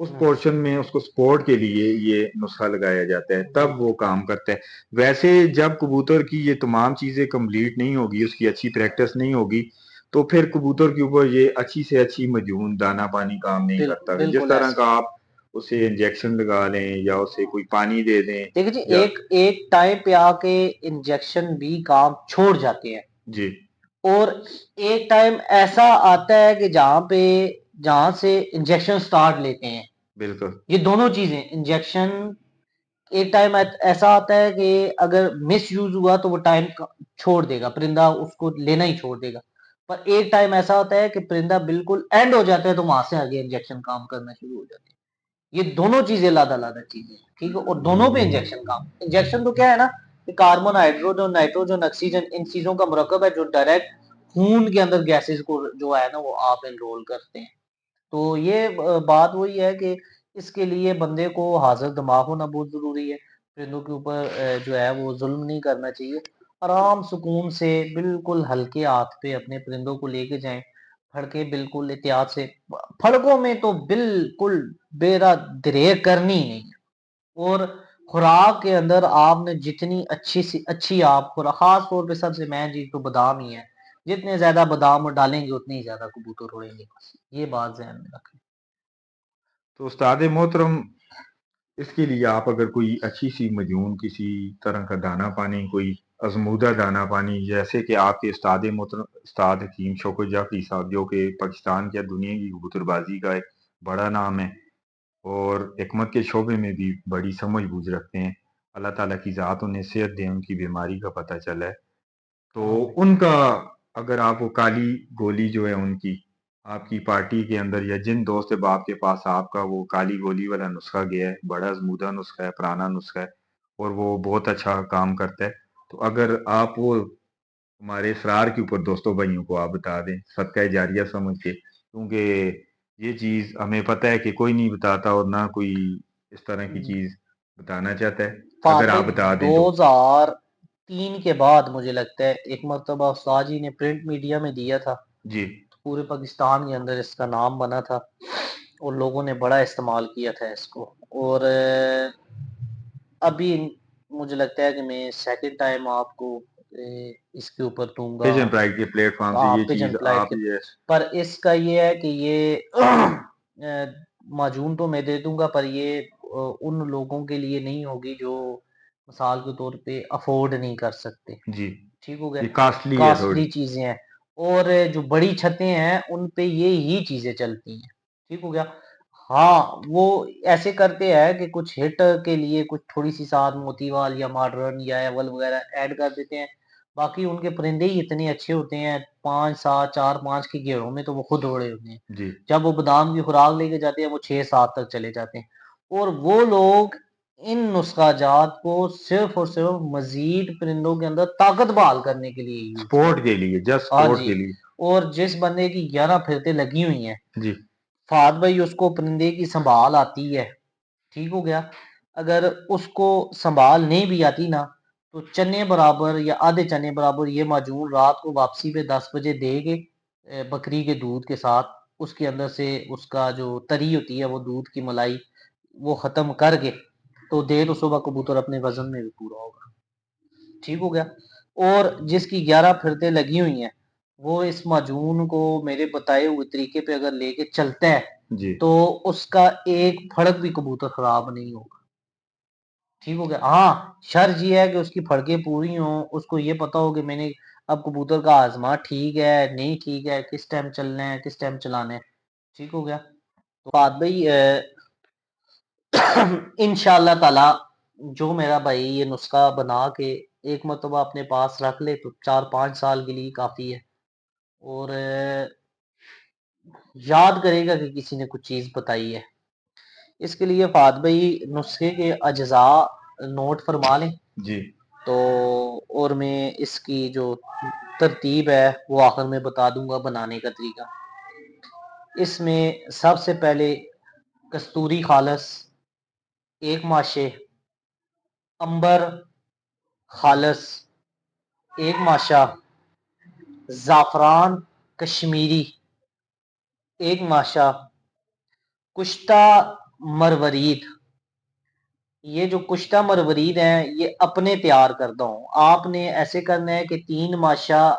اس portion میں اس کو support کے لیے یہ نسخہ لگایا جاتا ہے، تب وہ کام کرتا ہے۔ ویسے جب کبوتر کی یہ تمام چیزیں کمپلیٹ نہیں ہوگی، اس کی اچھی پریکٹس نہیں ہوگی، تو پھر کبوتر کے اوپر یہ اچھی سے اچھی مجون دانہ پانی کام نہیں کرتا۔ جس بالکل طرح ایسا کا آپ اسے انجیکشن لگا لیں یا اسے کوئی پانی دے دیں دیکھیں جی، یا ایک ٹائم پہ آ کے انجیکشن بھی کام چھوڑ جاتے ہیں، جی اور ایک ٹائم ایسا آتا ہے کہ جہاں سے انجیکشن سٹارٹ لیتے ہیں۔ بالکل یہ دونوں چیزیں، انجیکشن ایک ٹائم ایسا آتا ہے کہ اگر مس یوز ہوا تو وہ ٹائم چھوڑ دے گا، پرندہ اس کو لینا ہی چھوڑ دے گا، پر ایک ٹائم ایسا ہوتا ہے کہ پرندہ بالکل اینڈ ہو جاتا ہے تو وہاں سے آگے انجیکشن کام کرنا شروع ہو جاتے ہیں۔ یہ دونوں چیزیں علیحدہ چیزیں ہیں، ٹھیک ہے، اور دونوں پہ انجیکشن تو کیا ہے نا کہ کاربن، ہائیڈروجن، نائٹروجن، آکسیجن، ان چیزوں کا مرکب ہے جو ڈائریکٹ خون کے اندر گیسز کو جو ہے نا وہ آپ انرول کرتے ہیں۔ تو یہ بات وہی ہے کہ اس کے لیے بندے کو حاضر دماغ ہونا بہت ضروری ہے، پرندوں کے اوپر جو ہے وہ ظلم نہیں کرنا چاہیے، آرام سکون سے بالکل ہلکے ہاتھ پہ اپنے پرندوں کو لے کے جائیں، پھڑکے بالکل احتیاط سے، پھڑکوں میں تو بالکل بیرا درے کرنی ہی نہیں ہے، اور خوراک کے اندر آپ نے جتنی اچھی سی اچھی آپ خوراک، خاص طور پہ سب سے مین چیز تو بادام ہی ہے، جتنے زیادہ بادام ڈالیں گے اتنے ہی زیادہ کبوتر اڑیں گے، یہ بات ذہن میں رکھیں۔ تو استاد محترم، اس کے لیے آپ اگر کوئی اچھی سی مجون کسی طرح کا دانہ پانی، کوئی ازمودہ دانہ پانی، جیسے کہ آپ کے استاد محترم استاد حکیم شوکت جعفری صاحب، جو کہ پاکستان یا دنیا کی کبوتر بازی کا ایک بڑا نام ہے اور حکمت کے شعبے میں بھی بڑی سمجھ بوجھ رکھتے ہیں، اللہ تعالیٰ کی ذات انہیں صحت دے، ان کی بیماری کا پتہ چلا ہے، تو ان کا اگر آپ وہ کالی گولی جو ہے ان کی آپ کی پارٹی کے اندر یا جن دوست باپ کے پاس آپ کا وہ کالی گولی والا نسخہ گیا ہے، بڑا ازمودہ نسخہ ہے، پرانا نسخہ ہے اور وہ بہت اچھا کام کرتا ہے، تو اگر آپ وہ ہمارے اسرار کے اوپر دوستوں بھائیوں کو آپ بتا دیں صدقہ جاریہ سمجھ کے، کیونکہ یہ چیز ہمیں پتہ ہے کہ کوئی نہیں بتاتا اور نہ کوئی اس طرح کی چیز بتانا چاہتا ہے، اگر آپ بتا دیں تو۔ 2003 کے بعد مجھے لگتا ہے ایک مرتبہ استاد جی نے پرنٹ میڈیا میں دیا تھا، جی پورے پاکستان کے اندر اس کا نام بنا تھا اور لوگوں نے بڑا استعمال کیا تھا اس کو، اور ابھی مجھے لگتا ہے کہ میں سیکنڈ ٹائم آپ کو اس کے اوپر دوں گا، پیجن پرائڈ کے پلیٹ فارم سے یہ پجن چیز پلائٹ آپ کے، یہ پر اس کا یہ ہے کہ یہ معجون تو میں دے دوں گا، پر یہ ان لوگوں کے لیے نہیں ہوگی جو مثال کے طور پہ افورڈ نہیں کر سکتے، جی ٹھیک ہو گیا، یہ کاسٹلی ہے تھوڑی، کاسٹلی چیزیں ہیں، اور جو بڑی چھتیں ہیں ان پہ یہی چیزیں چلتی ہیں، ٹھیک ہو گیا۔ ہاں وہ ایسے کرتے ہیں کہ کچھ ہٹ کے لیے کچھ تھوڑی سی ساتھ موتی وال یا ماڈرن یا ایول وغیرہ ایڈ کر دیتے ہیں، باقی ان کے پرندے ہی اتنے اچھے ہوتے ہیں، 5 7 4 5 کے گھیروں میں تو وہ خود اڑے ہوتے ہیں، جی جب وہ بادام کی خوراک لے کے جاتے ہیں وہ 6 7 تک چلے جاتے ہیں، اور وہ لوگ ان نسخہ جات کو صرف اور صرف مزید پرندوں کے اندر طاقت بحال کرنے کے لیے یوز سپورٹ کے لیے، جسٹ ہاں سپورٹ جی، کے لیے، اور جس بندے کی 11 پھرتے لگی ہوئی ہیں، جی فہد بھائی اس کو پرندے کی سنبھال آتی ہے، ٹھیک ہو گیا، اگر اس کو سنبھال نہیں بھی آتی نا تو چنے برابر یا آدھے چنے برابر یہ معجون رات کو واپسی پہ 10 بجے دے گے بکری کے دودھ کے ساتھ، اس کے اندر سے اس کا جو تری ہوتی ہے وہ دودھ کی ملائی وہ ختم کر کے تو دے تو صبح کبوتر اپنے وزن میں بھی پورا ہوگا، ٹھیک ہو گیا، اور جس کی 11 پھرتے لگی ہوئی ہیں وہ اس معجون کو میرے بتائے ہوئے طریقے پہ اگر لے کے چلتا ہے جی تو اس کا ایک پھڑک بھی کبوتر خراب نہیں ہوگا، ٹھیک ہو گیا۔ ہاں شرط یہ ہے کہ اس کی پھڑکیں پوری ہوں، اس کو یہ پتا ہو کہ میں نے اب کبوتر کا آزما ٹھیک ہے نہیں ٹھیک ہے، کس ٹائم چلنا ہے کس ٹائم چلانا ہے، ٹھیک ہو گیا۔ تو بات بھائی انشاءاللہ تعالی جو میرا بھائی یہ نسخہ بنا کے ایک مرتبہ اپنے پاس رکھ لے تو 4 5 سال کے لیے کافی ہے، اور یاد کرے گا کہ کسی نے کچھ چیز بتائی ہے، اس کے لیے فہد بھائی نسخے کے اجزاء نوٹ فرما لیں، جی تو اور میں اس کی جو ترتیب ہے وہ آخر میں بتا دوں گا بنانے کا طریقہ۔ اس میں سب سے پہلے کستوری خالص 1 ماشے، امبر خالص 1 ماشا، زعفران کشمیری 1 ماشا، کشتہ مروارید، یہ جو کشتہ مروارید ہیں یہ اپنے تیار کرتا ہوں. آپ نے ایسے کرنا ہے کہ 3 ماشا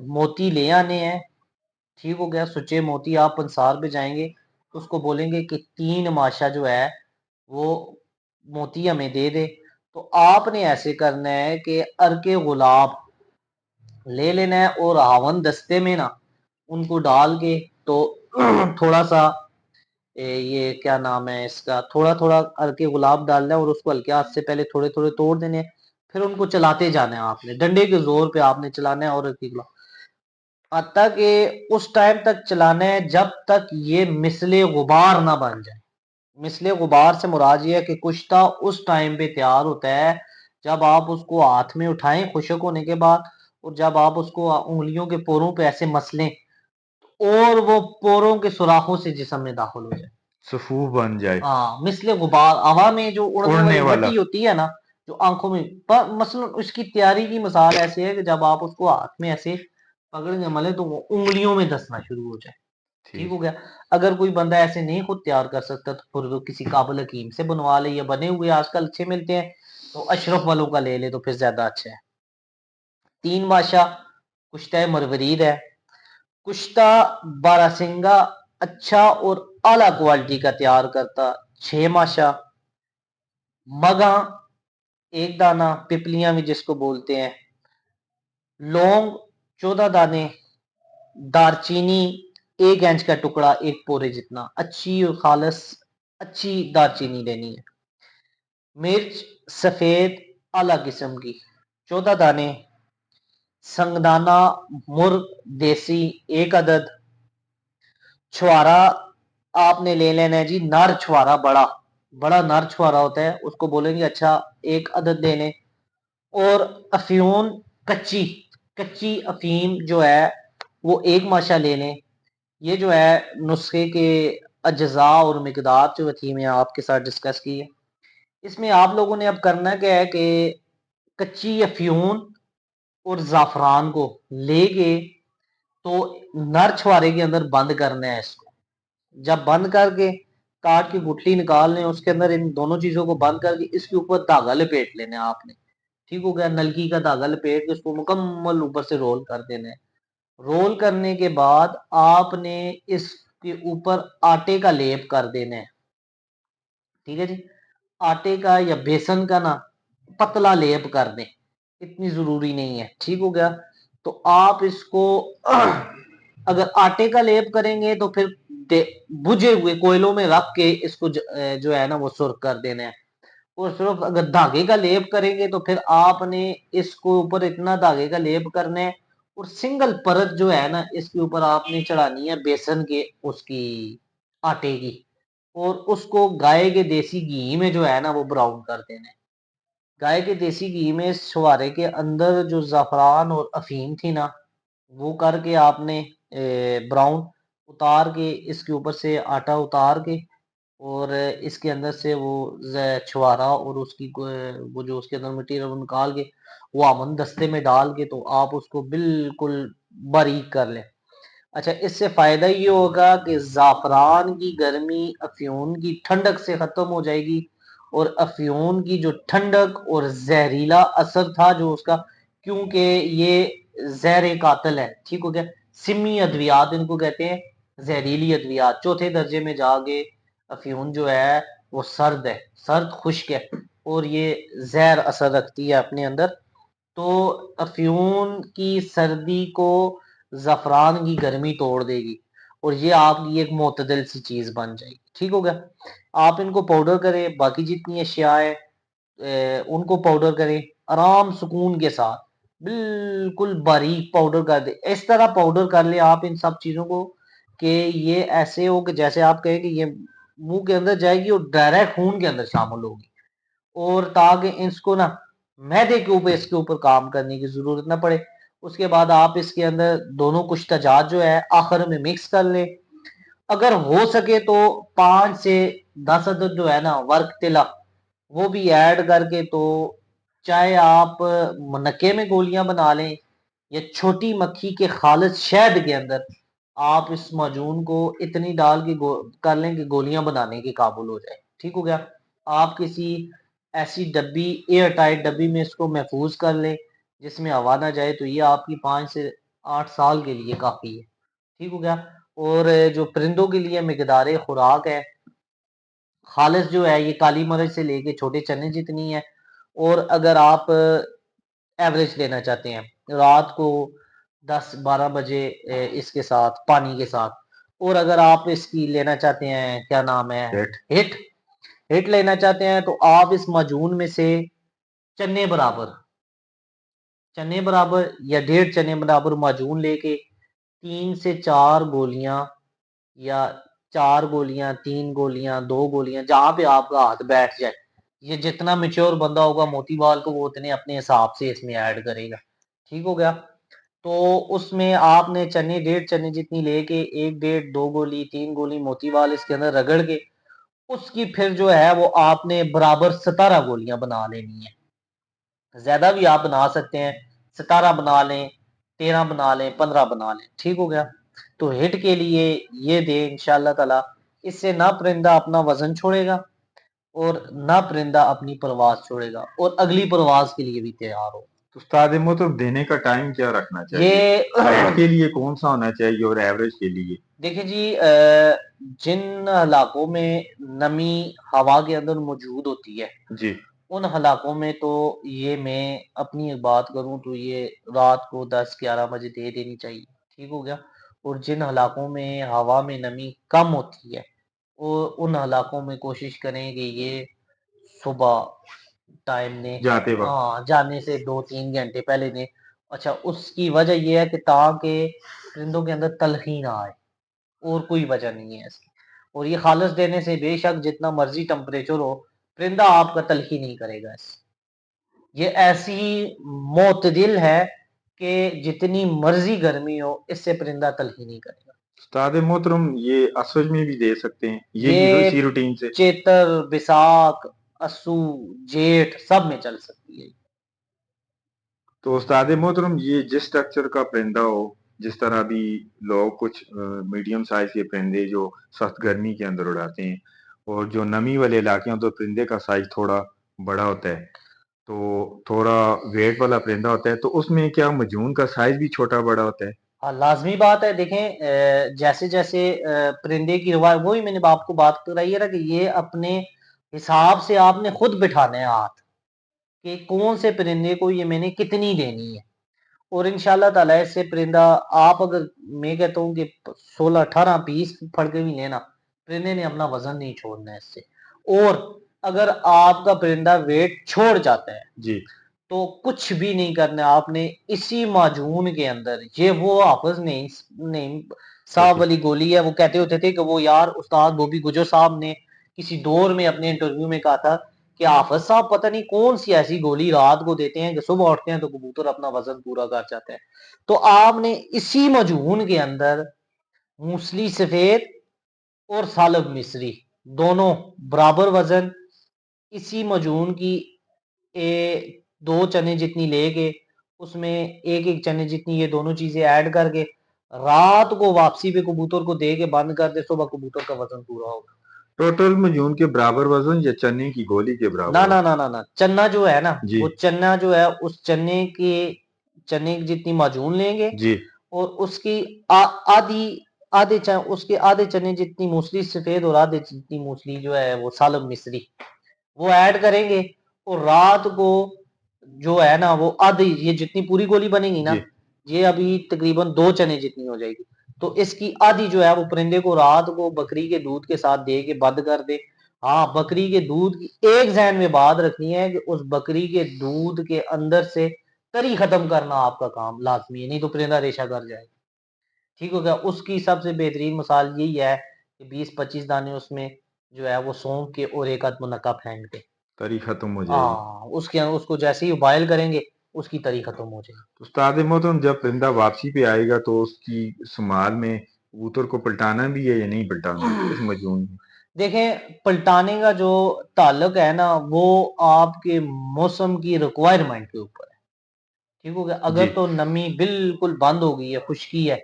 موتی لے آنے ہیں. ٹھیک ہو گیا. سچے موتی آپ پنسار پہ جائیں گے تو اس کو بولیں گے کہ 3 ماشا جو ہے وہ موتی ہمیں دے دے. تو آپ نے ایسے کرنا ہے کہ ارک گلاب لے لینا ہے اور ہاون دستے میں نا ان کو ڈال کے تو تھوڑا سا یہ کیا نام ہے اس کا، تھوڑا تھوڑا ارک گلاب ڈالنا ہے اور اس کو ہلکے ہاتھ سے پہلے تھوڑے تھوڑے توڑ دینے ہیں. پھر ان کو چلاتے جانا ہے، آپ نے ڈنڈے کے زور پہ آپ نے چلانا ہے اور ارک گلاب حتیٰ کہ اس ٹائم تک چلانا ہے جب تک یہ مثل غبار نہ بن جائے. مثل غبار سے مراد یہ ہے کہ کشتہ اس ٹائم پہ تیار ہوتا ہے جب آپ اس کو ہاتھ میں اٹھائیں خشک ہونے کے بعد، اور جب آپ اس کو انگلیوں کے پوروں پہ ایسے مسلیں اور وہ پوروں کے سوراخوں سے جسم میں داخل ہو جائے، صفوف بن جائے، ہاں مثل غبار، ہوا میں جو اڑنے اڑنے والی والا. مٹی ہوتی ہے نا جو آنکھوں میں، مثلا اس کی تیاری کی مثال ایسے ہے کہ جب آپ اس کو ہاتھ میں ایسے پکڑ کے ملے تو وہ انگلیوں میں دسنا شروع ہو جائے. ٹھیک ٹھیک. ہو گیا. اگر کوئی بندہ ایسے نہیں خود تیار کر سکتا تو پھر وہ کسی قابل حکیم سے بنوا لے، یا بنے ہوئے آج کل اچھے ملتے ہیں تو اشرف والوں کا لے لے تو پھر زیادہ اچھا ہے. 3 بادشاہ کشتہ مروارید ہے. کشتہ باراسنگا اچھا اور اعلیٰ کوالٹی کا تیار کرتا 6 ماشا. مگاں 1 دانہ، پپلیاں بھی جس کو بولتے ہیں. لونگ 14 دانے. دارچینی 1 انچ کا ٹکڑا 1 پورے جتنا، اچھی اور خالص اچھی دارچینی لینی ہے. مرچ سفید اعلیٰ قسم کی 14 دانے. سنگدانہ مرغ دیسی 1 عدد. چھوارا آپ نے لے لینا ہے جی نر چھوارا، بڑا بڑا نر چھوارا ہوتا ہے اس کو بولیں گے اچھا 1 عدد لینے. اور افیون کچی افیم جو ہے وہ 1 ماشا لے لیں. یہ جو ہے نسخے کے اجزاء اور مقدار جو تھی میں آپ کے ساتھ ڈسکس کی ہے. اس میں آپ لوگوں نے اب کرنا کیا ہے کہ کچی افیون اور زعفران کو لے کے تو نر چھوارے کے اندر بند کرنا ہے. اس کو جب بند کر کے کاٹ کی گٹلی نکال لیں، اس کے اندر ان دونوں چیزوں کو بند کر کے اس کے اوپر دھاگا لپیٹ لینا آپ نے. ٹھیک ہو گیا. نلکی کا دھاگا لپیٹ کے اس کو مکمل اوپر سے رول کر دینا ہے. رول کرنے کے بعد آپ نے اس کے اوپر آٹے کا لیپ کر دینا ہے. ٹھیک ہے جی. آٹے کا یا بیسن کا نا پتلا لیپ کر دیں، اتنی ضروری نہیں ہے. ٹھیک ہو گیا. تو آپ اس کو اگر آٹے کا لیپ کریں گے تو پھر بجھے ہوئے کوئلوں میں رکھ کے اس کو جو ہے نا وہ سرخ کر دینا ہے. اور صرف اگر دھاگے کا لیپ کریں گے تو پھر آپ نے اس کو اوپر اتنا دھاگے کا لیپ کرنا ہے اور سنگل پرت جو ہے نا اس کے اوپر آپ نے چڑھانی ہے بیسن کے اس کی آٹے کی، اور اس کو گائے کے دیسی گھی میں جو ہے نا وہ براؤن کر دینا ہے. گائے کے دیسی گھی میں چھوارے کے اندر جو زعفران اور افیم تھی نا وہ کر کے آپ نے براؤن اتار کے اس کے اوپر سے آٹا اتار کے اور اس کے اندر سے وہ چھوارا اور اس کی وہ جو اس کے اندر مٹیریل وہ نکال کے وہ آمن دستے میں ڈال کے تو آپ اس کو بالکل باریک کر لیں. اچھا اس سے فائدہ یہ ہوگا کہ زعفران کی گرمی افیون کی ٹھنڈک سے ختم ہو جائے گی، اور افیون کی جو ٹھنڈک اور زہریلا اثر تھا جو اس کا، کیونکہ یہ زہر قاتل ہے. ٹھیک ہو گیا. سمی ادویات ان کو کہتے ہیں، زہریلی ادویات. 4تھے درجے میں جا کے افیون جو ہے وہ سرد ہے، سرد خشک ہے اور یہ زہر اثر رکھتی ہے اپنے اندر. تو افیون کی سردی کو زعفران کی گرمی توڑ دے گی اور یہ آپ کی ایک معتدل سی چیز بن جائے گی. ٹھیک ہو گیا. آپ ان کو پاؤڈر کریں، باقی جتنی اشیاء ہے ان کو پاؤڈر کریں آرام سکون کے ساتھ، بالکل باریک پاؤڈر کر دیں. اس طرح پاؤڈر کر لیں آپ ان سب چیزوں کو کہ یہ ایسے ہو کہ جیسے آپ کہیں کہ یہ منہ کے اندر جائے گی اور ڈائریکٹ خون کے اندر شامل ہوگی، اور تاکہ اس کو نا میدے کے اوپر اس کے اوپر کام کرنے کی ضرورت نہ پڑے. اس کے بعد آپ اس کے اندر دونوں کشتہ جات جو ہے آخر میں مکس کر لیں. اگر ہو سکے تو 5 سے 10 عدد جو ہے نا ورق تلا وہ بھی ایڈ کر کے، تو چاہے آپ منکے میں گولیاں بنا لیں یا چھوٹی مکھی کے خالص شہد کے اندر آپ اس معجون کو اتنی ڈال کے کر لیں کہ گولیاں بنانے کے قابل ہو جائے، ٹھیک ہو گیا۔ آپ کسی ایسی ڈبی، ایئر ٹائٹ ڈبی میں اس کو محفوظ کر لیں جس میں ہوا نہ جائے، تو یہ آپ کی 5 سے 8 سال کے لیے کافی ہے، ٹھیک ہو گیا۔ اور جو پرندوں کے لیے مقدار خوراک ہے خالص جو ہے، یہ کالی مرچ سے لے کے چھوٹے چنے جتنی ہے، اور اگر آپ ایوریج لینا چاہتے ہیں رات کو 10 12 بجے اس کے ساتھ پانی کے ساتھ، اور اگر آپ اس کی لینا چاہتے ہیں کیا نام ہے ڈیٹ ہٹ ہٹ لینا چاہتے ہیں، تو آپ اس معجون میں سے چنے برابر یا 1.5 چنے برابر معجون لے کے 3 سے 4 گولیاں، یا 4 گولیاں، 3 گولیاں، 2 گولیاں، جہاں پہ آپ کا ہاتھ بیٹھ جائے، یہ جتنا میچور بندہ ہوگا موتی بال کو، وہ اتنے اپنے حساب سے اس میں ایڈ کرے گا، ٹھیک ہو گیا۔ تو اس میں آپ نے چنے 1.5 چنے جتنی لے کے 1 1.5 2 گولی 3 گولی موتی بال اس کے اندر رگڑ کے، اس کی پھر جو ہے وہ آپ نے برابر 17 گولیاں بنا لینی ہے۔ زیادہ بھی آپ بنا سکتے ہیں، 17 بنا لیں، 13 بنا لیں، 15 بنا لیں، ٹھیک ہو گیا۔ تو ہٹ کے لیے یہ دیں انشاءاللہ تعالی، اس سے نہ پرندہ اپنا وزن چھوڑے گا اور نہ پرندہ اپنی پرواز چھوڑے گا، اور اگلی پرواز کے لیے بھی تیار ہو۔ تو استاد محترم دینے کا ٹائم کیا رکھنا چاہیے؟ یہ ہیٹ کے لیے کون سا ہونا چاہیے اور ایوریج کے لیے؟ دیکھیں جی، جن علاقوں میں نمی ہوا کے اندر موجود ہوتی ہے، جی ان علاقوں میں تو یہ میں اپنی بات کروں تو یہ رات کو 10 11 بجے دے دینی چاہیے، ٹھیک ہو گیا۔ اور جن علاقوں میں ہوا میں نمی کم ہوتی ہے، اور ان علاقوں میں کوشش کریں کہ یہ صبح ٹائم نے جاتے وقت جانے سے 2 3 گھنٹے پہلے دیں۔ اچھا، اس کی وجہ یہ ہے کہ تاکہ پرندوں کے اندر تلخی نہ آئے، اور کوئی وجہ نہیں ہے اس کی۔ اور یہ خالص دینے سے بے شک جتنا مرضی ٹمپریچر ہو، پرندہ آپ کا تلخی نہیں کرے گا۔ یہ ایسی معتدل ہے کہ جتنی مرضی گرمی ہو، اس سے پرندہ تلخی نہیں کرے گا۔ استاد محترم یہ اسوج میں بھی دے سکتے ہیں، یہ بھی یہ اسی روٹین سے؟ چیتر، بساکھ، اسو، جیٹھ سب میں چل سکتی ہے۔ تو استاد محترم یہ جس اسٹرکچر کا پرندہ ہو، جس طرح بھی لوگ کچھ میڈیم سائز کے پرندے جو سخت گرمی کے اندر اڑاتے ہیں، اور جو نمی والے علاقے ہیں تو پرندے کا سائز تھوڑا بڑا ہوتا ہے، تو تھوڑا ویٹ والا پرندہ ہوتا ہے، تو اس میں کیا مجون کا سائز بھی چھوٹا بڑا ہوتا ہے؟ ہاں، لازمی بات ہے۔ دیکھیں جیسے جیسے پرندے کی روایت، وہی میں نے آپ کو بات کرائی ہے نا کہ یہ اپنے حساب سے آپ نے خود بٹھانا ہے ہاتھ، کہ کون سے پرندے کو یہ میں نے کتنی دینی ہے۔ اور انشاءاللہ تعالی اس سے پرندہ آپ اگر، میں کہتا ہوں کہ 16 18 پیس پھڑ کے بھی لینا، پرندے نے اپنا وزن نہیں چھوڑنا ہے اس سے۔ اور اگر آپ کا پرندہ ویٹ چھوڑ جاتا ہے جی تو کچھ بھی نہیں کرنا، آپ نے اسی معجون کے اندر، یہ وہ حافظ نہیں صاحب والی گولی ہے، وہ کہتے ہوتے تھے کہ وہ یار استاد بوبی گجر صاحب نے کسی دور میں اپنے انٹرویو میں کہا تھا کہ حافظ صاحب پتہ نہیں کون سی ایسی گولی رات کو دیتے ہیں کہ صبح اٹھتے ہیں تو کبوتر اپنا وزن پورا کر جاتا ہے۔ تو آپ نے اسی معجون کے اندر موسلی سفید اور سالب مصری دونوں برابر وزن، اسی معجون کی 2 چنے جتنی لے کے، اس میں 1 1 چنے جتنی یہ دونوں چیزیں ایڈ کر کے رات کو واپسی پہ کبوتر کو دے کے بند کر دے، صبح کبوتر کا وزن پورا ہوگا۔ ٹوٹل مجون کے برابر وزن یا چنے کی گولی کے برابر نہ وزن؟ نہ نہ نہ، چنا جو ہے نا، جی وہ چنا جو ہے اس چنے کی جتنی معجون لیں گے، جی اور اس کی اس کے آدھے چنے جتنی موسلی سفید اور آدھے جتنی موسلی جو ہے وہ سالب مصری وہ ایڈ کریں گے، اور رات کو جو ہے نا وہ آدھی، یہ جتنی پوری گولی بنے گی نا، جی یہ ابھی تقریباً 2 چنے جتنی ہو جائے گی، تو اس کی آدھی جو ہے وہ پرندے کو رات کو بکری کے دودھ کے ساتھ دے کے بند کر دے۔ ہاں، بکری کے دودھ کی ایک ذہن میں بات رکھنی ہے کہ اس بکری کے دودھ کے اندر سے تری ختم کرنا آپ کا کام لازمی ہے، نہیں تو پرندہ ریشہ کر جائے گا، ٹھیک ہو گیا۔ اس کی سب سے بہترین مثال یہی ہے کہ 20 25 دانے اس میں جو ہے وہ سونپ کے اور ایک آدھ منقع پھینک دے، تری ختم ہو جائے گی۔ اس کو جیسے ہی بائل کریں گے اس کی تری ختم ہو جائے گی۔ استاد محترم جب پرندہ واپسی پہ آئے گا تو اس کی سنبھال میں کبوتر کو پلٹانا بھی ہے یا نہیں پلٹانا اس مجون میں؟ دیکھیں، پلٹانے کا جو تعلق ہے نا وہ آپ کے موسم کی ریکوائرمنٹ کے اوپر ہے، ٹھیک ہو گیا۔ اگر جی تو نمی بالکل بند ہو گئی ہے، خشکی ہے،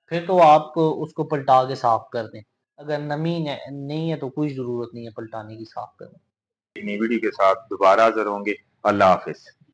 پھر تو آپ اس کو پلٹا کے صاف کر دیں. اگر نمی نہیں ہے تو کوئی ضرورت نہیں ہے پلٹانے کی، صاف کرنے. نئی ویڈیو کے ساتھ دوبارہ حاضر ہوں گے. اللہ حافظ.